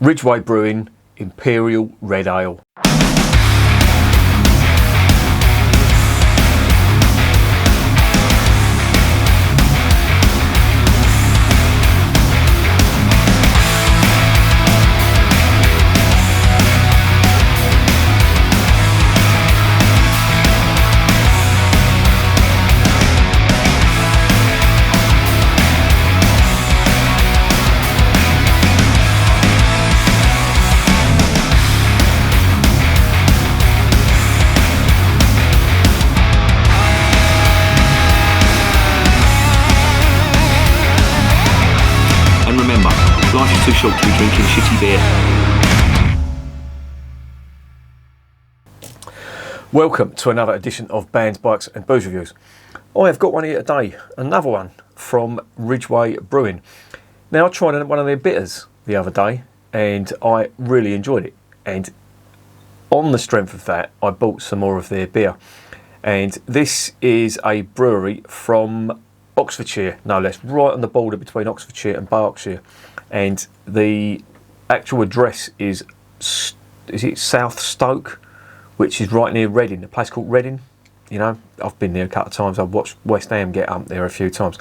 Ridgeway Brewing Imperial Red Ale. Life is too short to be drinking shitty beer. Welcome to another edition of Bands, Bikes and Booze Reviews. I have got one here today, another one from Ridgeway Brewing. Now, I tried one of their bitters the other day and I really enjoyed it. And on the strength of that, I bought some more of their beer. And this is a brewery from Oxfordshire, no less, right on the border between Oxfordshire and Berkshire. And the actual address is it South Stoke, which is right near Reading, a place called Reading. You know, I've been there a couple of times. I've watched West Ham get up there a few times.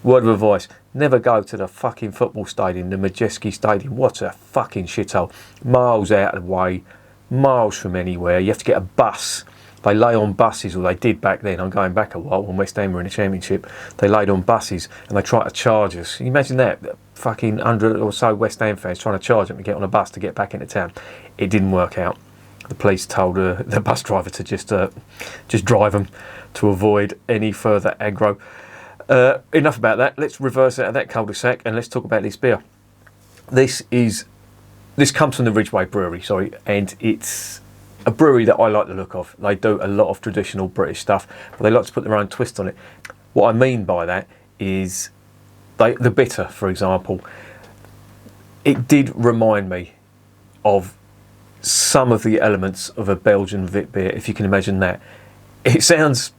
Word of advice, never go to the fucking football stadium, the Majeski Stadium. What a fucking shithole. Miles out of the way, miles from anywhere. You have to get a bus. They lay on buses, or they did back then. I'm going back a while when West Ham were in the Championship. They laid on buses and they tried to charge us. Can you imagine that? Fucking 100 or so West Ham fans trying to charge them to get on a bus to get back into town. It didn't work out. The police told the bus driver to just drive them to avoid any further aggro. Enough about that. Let's reverse out of that cul-de-sac and let's talk about this beer. This comes from the Ridgeway Brewery, and it's a brewery that I like the look of. They do a lot of traditional British stuff, but they like to put their own twist on it. What I mean by that is the bitter, for example, it did remind me of some of the elements of a Belgian Vit beer, if you can imagine that. It sounds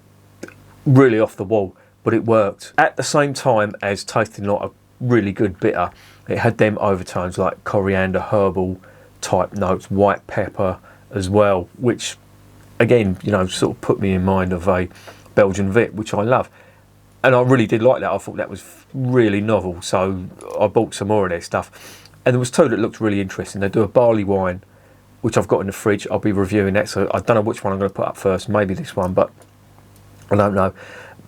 really off the wall, but it worked. At the same time as tasting like a really good bitter, it had them overtones like coriander, herbal type notes, white pepper as well, which again, you know, sort of put me in mind of a Belgian Vit, which I love. And I really did like that. I thought that was really novel, so I bought some more of their stuff. And there was two that looked really interesting. They do a barley wine, which I've got in the fridge. I'll be reviewing that, so I don't know which one I'm going to put up first. Maybe this one, but I don't know.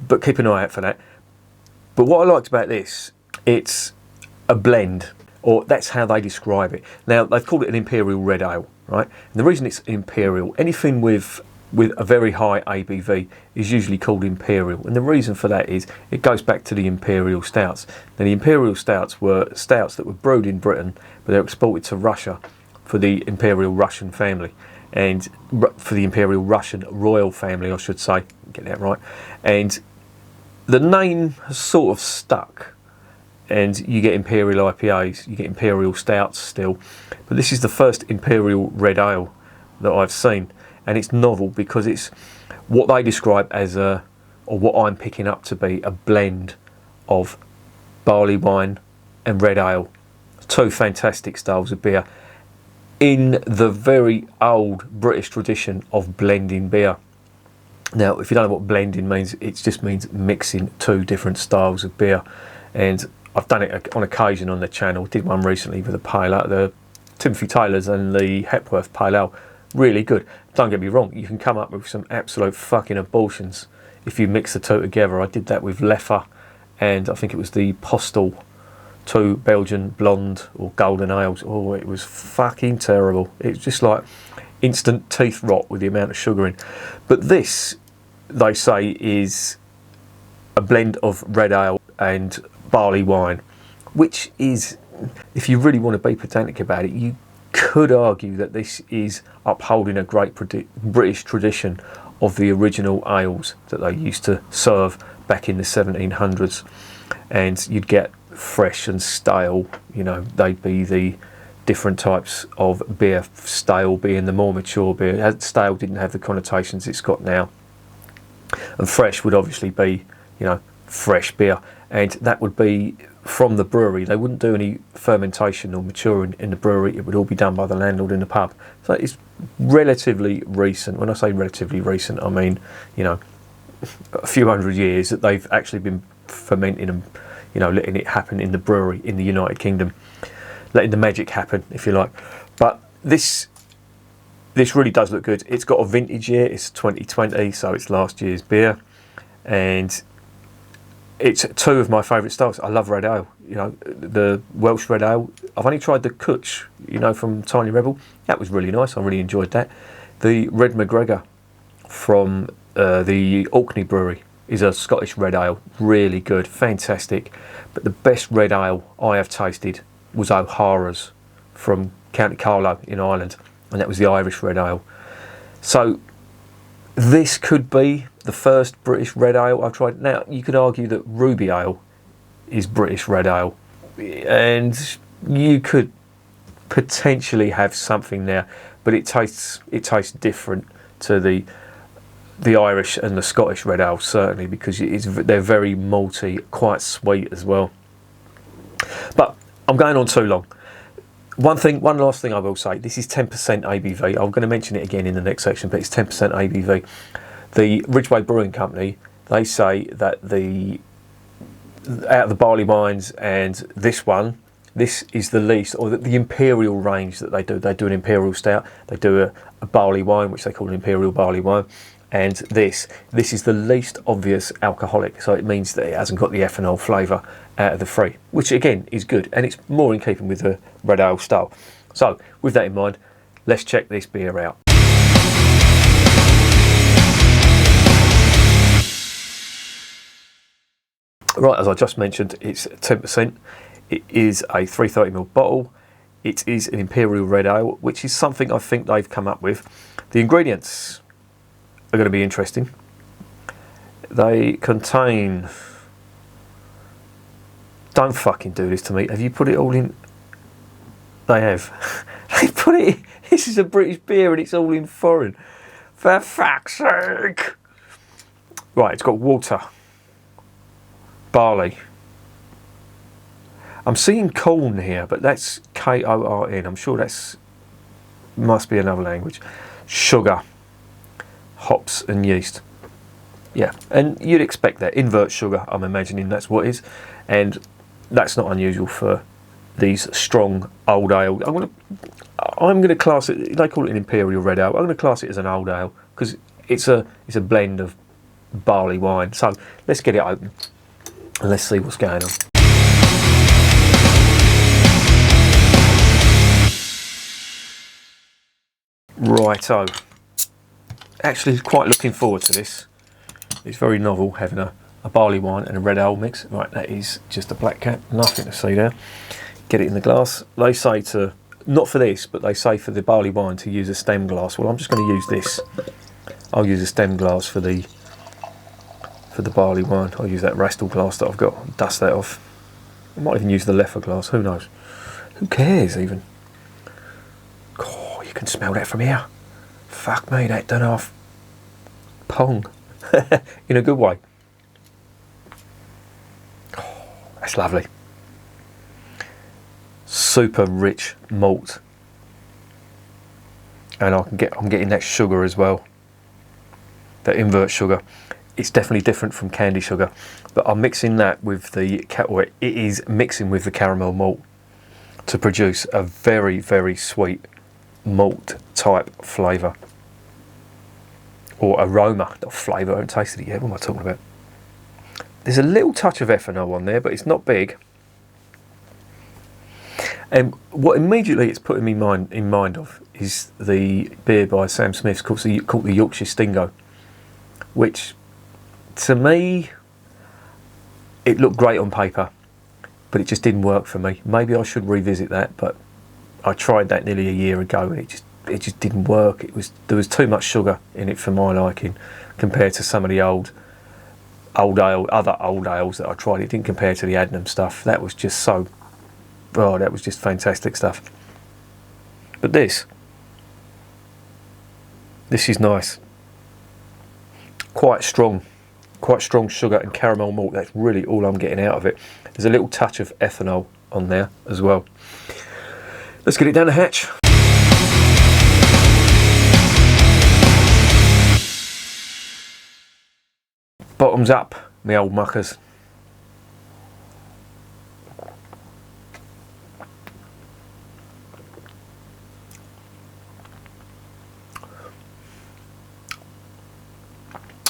But keep an eye out for that. But what I liked about this, it's a blend, or that's how they describe it. Now, they've called it an Imperial Red Ale, right? And the reason it's Imperial, anything with a very high ABV is usually called Imperial. And the reason for that is it goes back to the Imperial Stouts. Now, the Imperial Stouts were stouts that were brewed in Britain, but they were exported to Russia for the Imperial Russian family, and for the Imperial Russian royal family, I should say, get that right. And the name has sort of stuck, and you get Imperial IPAs, you get Imperial Stouts still, but this is the first Imperial Red Ale that I've seen, and it's novel because it's what they describe as or what I'm picking up to be, a blend of barley wine and red ale. Two fantastic styles of beer in the very old British tradition of blending beer. Now, if you don't know what blending means, it just means mixing two different styles of beer. And I've done it on occasion on the channel. Did one recently with the Pale Ale, the Timothy Taylor's and the Hepworth Pale Ale. Really good. Don't get me wrong, you can come up with some absolute fucking abortions if you mix the two together. I did that with Leffer, and I think it was the Postel, two Belgian blonde or golden ales. Oh, it was fucking terrible. It was just like instant teeth rot with the amount of sugar in. But this, they say, is a blend of red ale and barley wine, which is, if you really want to be pedantic about it, you could argue that this is upholding a great British tradition of the original ales that they used to serve back in the 1700s. And you'd get fresh and stale, you know, they'd be the different types of beer, stale being the more mature beer. Stale didn't have the connotations it's got now. And fresh would obviously be, you know, fresh beer. And that would be from the brewery. They wouldn't do any fermentation or maturing in the brewery. It would all be done by the landlord in the pub. So it's relatively recent. When I say relatively recent, I mean, you know, a few hundred years that they've actually been fermenting and, you know, letting it happen in the brewery in the United Kingdom, letting the magic happen, if you like. But this really does look good. It's got a vintage year. It's 2020, so it's last year's beer, and it's two of my favourite styles. I love red ale. You know, the Welsh red ale. I've only tried the Cwtch, you know, from Tiny Rebel. That was really nice. I really enjoyed that. The Red McGregor from the Orkney Brewery is a Scottish red ale. Really good, fantastic. But the best red ale I have tasted was O'Hara's from County Carlow in Ireland, and that was the Irish red ale. So this could be the first British red ale I've tried. Now, you could argue that Ruby Ale is British red ale, and you could potentially have something there, but it tastes different to the Irish and the Scottish red ale, certainly, because they're very malty, quite sweet as well. But I'm going on too long. One last thing I will say, this is 10% ABV. I'm going to mention it again in the next section, but it's 10% ABV. The Ridgeway Brewing Company, they say that out of the barley wines and this is the least, or the Imperial range that they do. They do an Imperial Stout, they do a barley wine, which they call an Imperial barley wine, and this is the least obvious alcoholic, so it means that it hasn't got the ethanol flavour out of the three, which again is good, and it's more in keeping with the red ale style. So with that in mind, let's check this beer out. Right, as I just mentioned, it's 10%. It is a 330ml bottle. It is an Imperial Red Ale, which is something I think they've come up with. The ingredients are going to be interesting. They contain... Don't fucking do this to me. Have you put it all in? They have. They put it in. This is a British beer and it's all in foreign. For fuck's sake. Right, it's got water. Barley. I'm seeing corn here, but that's Korn. I'm sure must be another language. Sugar, hops and yeast. Yeah, and you'd expect that. Invert sugar, I'm imagining that's what it is. And that's not unusual for these strong old ale. I'm gonna class it, they call it an Imperial Red Ale. I'm gonna class it as an old ale because it's a blend of barley wine. So let's get it open and let's see what's going on. Righto. Actually quite looking forward to this. It's very novel having a barley wine and a red ale mix. Right, that is just a black cap, nothing to see there. Get it in the glass. They say to, not for this, but they say for the barley wine to use a stem glass. Well, I'm just going to use this. I'll use a stem glass for the barley wine. I'll use that Rastal glass that I've got, dust that off. I might even use the Leffer glass, who knows? Who cares even? Oh, you can smell that from here. Fuck me, that done off. Pong. In a good way. Oh, that's lovely. Super rich malt. And I'm getting that sugar as well. That invert sugar. It's definitely different from candy sugar, but I'm mixing that with it is mixing with the caramel malt to produce a very, very sweet malt type flavour or aroma, not flavour. I haven't tasted it yet. What am I talking about? There's a little touch of ethanol on there, but it's not big. And what immediately it's putting me in mind of is the beer by Sam Smith's called the Yorkshire Stingo, which to me it looked great on paper, but it just didn't work for me. Maybe I should revisit that, but I tried that nearly a year ago and it just didn't work. There was too much sugar in it for my liking compared to some of the other old ales that I tried. It didn't compare to the Adnam stuff. That was just that was just fantastic stuff. But this is nice. Quite strong Quite strong sugar and caramel malt. That's really all I'm getting out of it. There's a little touch of ethanol on there as well. Let's get it down the hatch. Bottoms up, me old muckers.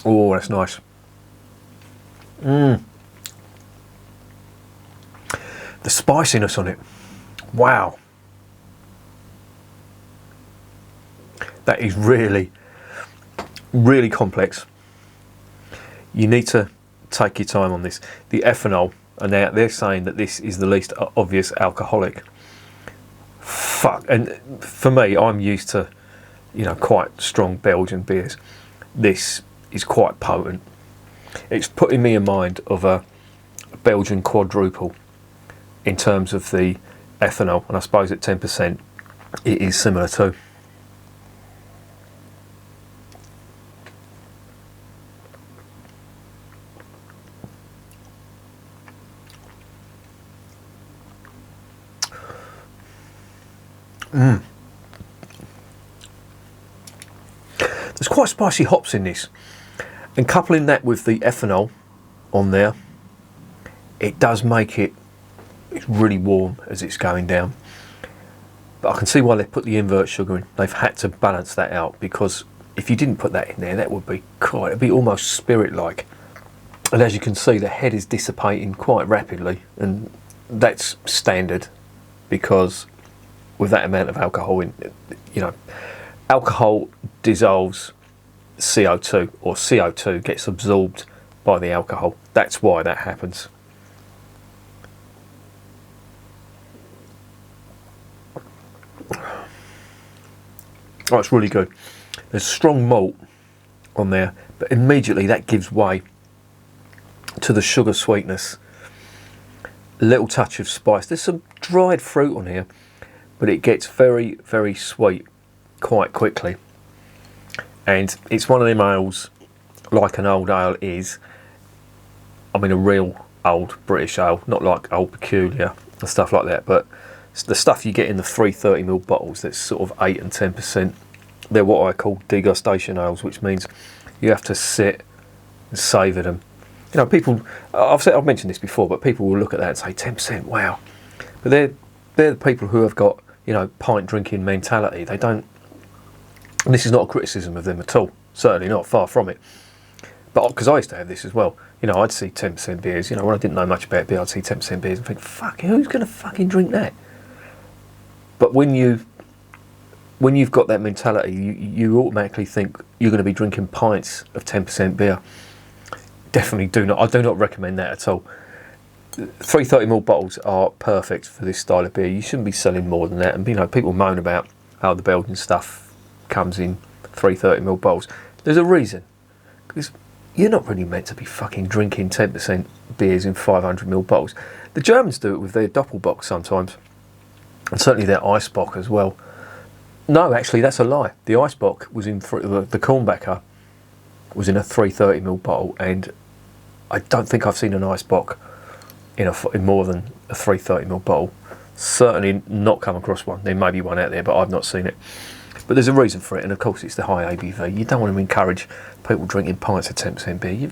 Oh, that's nice. The spiciness on it. Wow. That is really, really complex. You need to take your time on this. The ethanol, and now they're saying that this is the least obvious alcoholic. Fuck. And for me, I'm used to, you know, quite strong Belgian beers. This is quite potent. It's putting me in mind of a Belgian quadruple in terms of the ethanol, and I suppose at 10% it is similar too. There's quite spicy hops in this, and coupling that with the ethanol on there, it does make it's really warm as it's going down. But I can see why they put the invert sugar in. They've had to balance that out, because if you didn't put that in there, that would be it'd be almost spirit-like. And as you can see, the head is dissipating quite rapidly, and that's standard, because with that amount of alcohol in, you know, alcohol dissolves CO2, or CO2 gets absorbed by the alcohol. That's why that happens. Oh, it's really good. There's strong malt on there, but immediately that gives way to the sugar sweetness. A little touch of spice. There's some dried fruit on here, but it gets very, very sweet quite quickly. And it's one of them ales, like an old ale is. I mean, a real old British ale, not like Old Peculiar and stuff like that, but the stuff you get in the 330ml bottles that's sort of 8 and 10%. They're what I call degustation ales, which means you have to sit and savour them. You know, people, I've mentioned this before, but people will look at that and say 10%, wow. But they're the people who have got, you know, pint drinking mentality. They don't, and this is not a criticism of them at all, certainly not, far from it. But because I used to have this as well, you know, I'd see 10% beers, you know, when I didn't know much about beer, I'd see 10% beers and think, fuck, who's going to fucking drink that? But when you've got that mentality, you automatically think you're going to be drinking pints of 10% beer. Definitely do not. I do not recommend that at all. 330ml bottles are perfect for this style of beer. You shouldn't be selling more than that. And you know, people moan about how the Belgian stuff comes in 330ml bottles. There's a reason, because you're not really meant to be fucking drinking 10% beers in 500ml bottles. The Germans do it with their Doppelbock sometimes, and certainly their Eisbock as well. No, actually, that's a lie. The Eisbock was in the Kornbacher was in a 330ml bottle, and I don't think I've seen an Eisbock in more than a 330ml bottle. Certainly not come across one. There may be one out there, but I've not seen it. But there's a reason for it, and of course it's the high ABV. You don't want to encourage people drinking pints of 10% beer.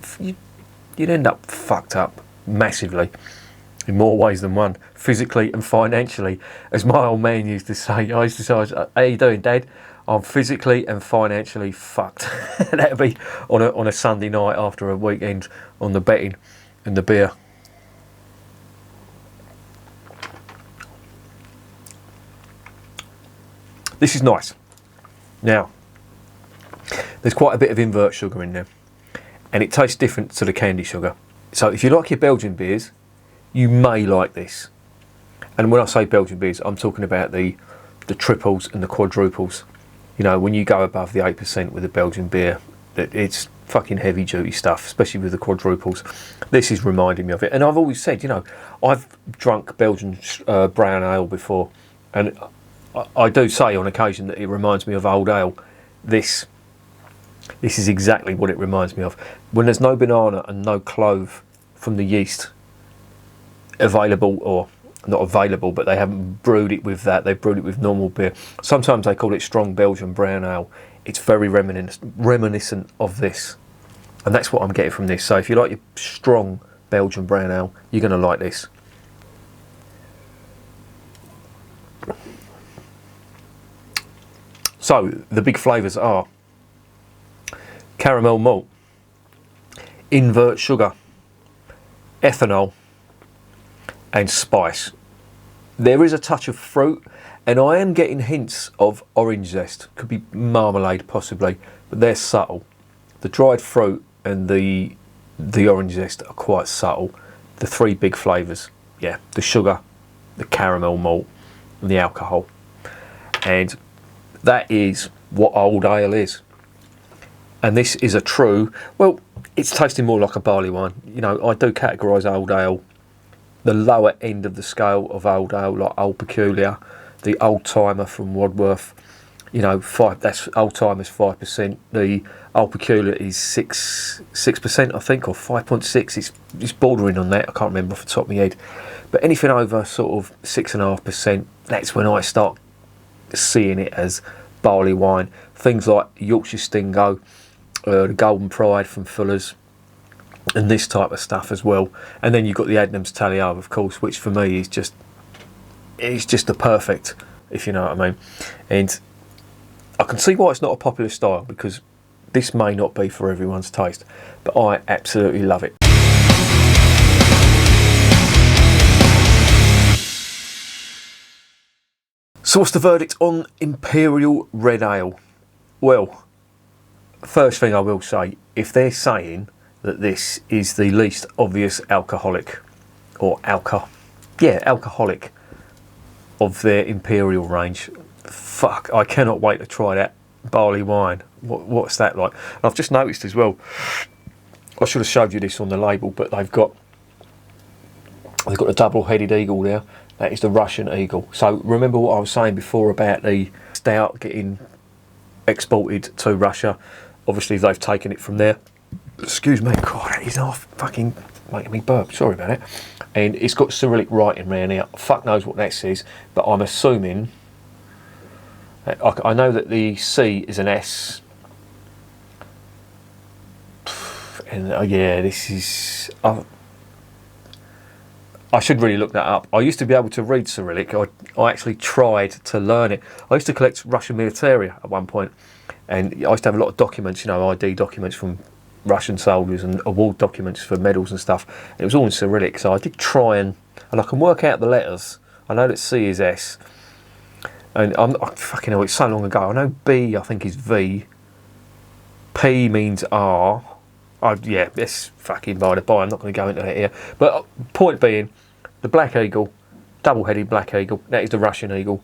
You'd end up fucked up massively in more ways than one, physically and financially. As my old man used to say, I used to say, how you doing, Dad? I'm physically and financially fucked. That'd be on a Sunday night after a weekend on the betting and the beer. This is nice. Now, there's quite a bit of invert sugar in there, and it tastes different to the candy sugar. So if you like your Belgian beers, you may like this. And when I say Belgian beers, I'm talking about the triples and the quadruples. You know, when you go above the 8% with a Belgian beer, it's fucking heavy duty stuff, especially with the quadruples. This is reminding me of it. And I've always said, you know, I've drunk Belgian brown ale before, and I do say on occasion that it reminds me of old ale. This This is exactly what it reminds me of. When there's no banana and no clove from the yeast available, or not available, but they haven't brewed it with that, they've brewed it with normal beer. Sometimes they call it strong Belgian brown ale. It's very reminiscent of this. And that's what I'm getting from this. So if you like your strong Belgian brown ale, you're going to like this. So the big flavours are caramel malt, invert sugar, ethanol, and spice. There is a touch of fruit, and I am getting hints of orange zest. Could be marmalade possibly, but they're subtle. The dried fruit and the orange zest are quite subtle. The three big flavours, yeah, the sugar, the caramel malt, and the alcohol. And that is what old ale is. And this is a true, well, it's tasting more like a barley wine. You know, I do categorise old ale, the lower end of the scale of old ale, like Old Peculiar, the Old Timer from Wadworth. You know, that's Old Timer's 5%. The Old Peculiar is 6%, I think, or 5.6. It's bordering on that. I can't remember off the top of my head. But anything over sort of 6.5%, that's when I start seeing it as barley wine. Things like Yorkshire Stingo, the Golden Pride from Fuller's, and this type of stuff as well. And then you've got the Adnams Talio, of course, which for me is just the perfect, if you know what I mean. And I can see why it's not a popular style, because this may not be for everyone's taste, but I absolutely love it. So what's the verdict on Imperial Red Ale? Well, first thing I will say, if they're saying that this is the least obvious alcoholic, or alcoholic of their Imperial range, fuck, I cannot wait to try that barley wine. What's that like? And I've just noticed as well, I should have showed you this on the label, but they've got a double-headed eagle there. That is the Russian eagle. So remember what I was saying before about the stout getting exported to Russia? Obviously they've taken it from there. Excuse me, God, that is off fucking making me burp. Sorry about it. And it's got Cyrillic writing around here. Fuck knows what that says, but I'm assuming. I know that the C is an S. And yeah, this is. I should really look that up. I used to be able to read Cyrillic. I actually tried to learn it. I used to collect Russian militaria at one point, and I used to have a lot of documents, you know, ID documents from Russian soldiers and award documents for medals and stuff. And it was all in Cyrillic, so I did try and I can work out the letters. I know that C is S, and fucking hell, it's so long ago. I know B, I think, is V. P means R. Yeah, it's fucking by the by. I'm not going to go into that here. But point being, the Black Eagle, double-headed Black Eagle, that is the Russian Eagle,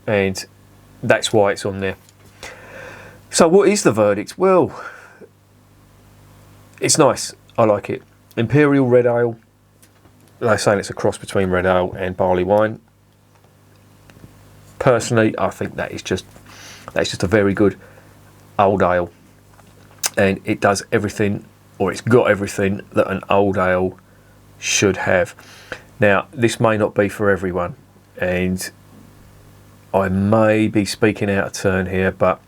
and that's why it's on there. So what is the verdict? Well, it's nice. I like it. Imperial Red Ale. They're saying it's a cross between red ale and barley wine. Personally, I think that's just a very good old ale, and it does everything, or it's got everything that an old ale should have. Now, this may not be for everyone, and I may be speaking out of turn here, but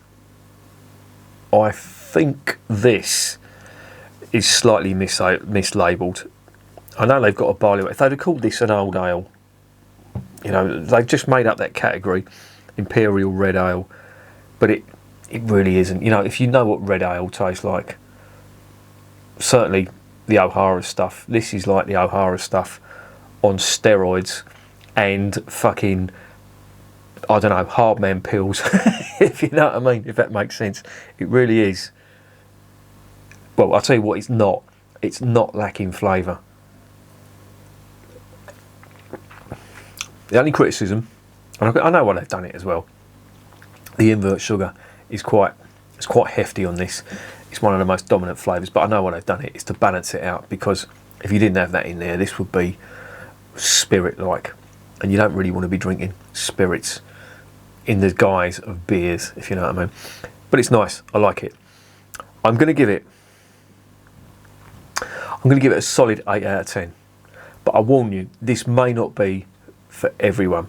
I think this is slightly mislabelled. I know they've got a barley. If they'd have called this an old ale, you know, they've just made up that category, Imperial Red Ale, but it really isn't. You know, if you know what red ale tastes like, certainly the O'Hara stuff, this is like the O'Hara stuff on steroids and fucking, I don't know, hard man pills, if you know what I mean, if that makes sense. It really is. Well, I'll tell you what, it's not lacking flavour. The only criticism, and I know why they've done it as well, the invert sugar is quite hefty on this. It's one of the most dominant flavours, but I know why they've done it. It's to balance it out, because if you didn't have that in there, this would be spirit-like, and you don't really want to be drinking spirits in the guise of beers, if you know what I mean. But it's nice. I like it. I'm going to give it a solid 8 out of 10. But I warn you, this may not be for everyone,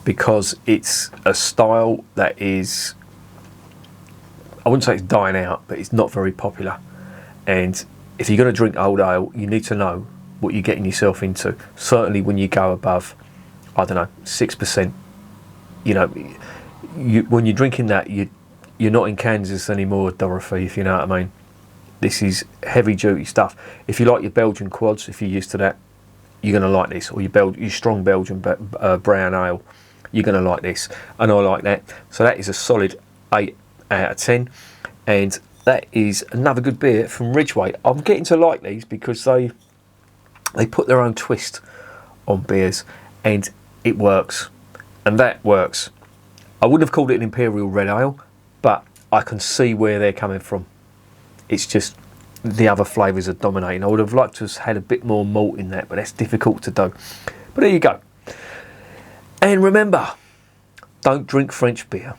because it's a style that is, I wouldn't say it's dying out, but it's not very popular. And if you're going to drink old ale, you need to know what you're getting yourself into. Certainly when you go above, I don't know, 6%, you know, when you're drinking that, you're not in Kansas anymore, Dorothy, if you know what I mean. This is heavy duty stuff. If you like your Belgian quads, if you're used to that, you're going to like this. Or your strong Belgian brown ale, you're going to like this. And I like that. So that is a solid 8 out of 10. And that is another good beer from Ridgeway. I'm getting to like these because they put their own twist on beers, and it works. And that works. I wouldn't have called it an Imperial Red Ale, but I can see where they're coming from. It's just the other flavours are dominating. I would have liked to have had a bit more malt in that, but that's difficult to do. But there you go. And remember, don't drink French beer.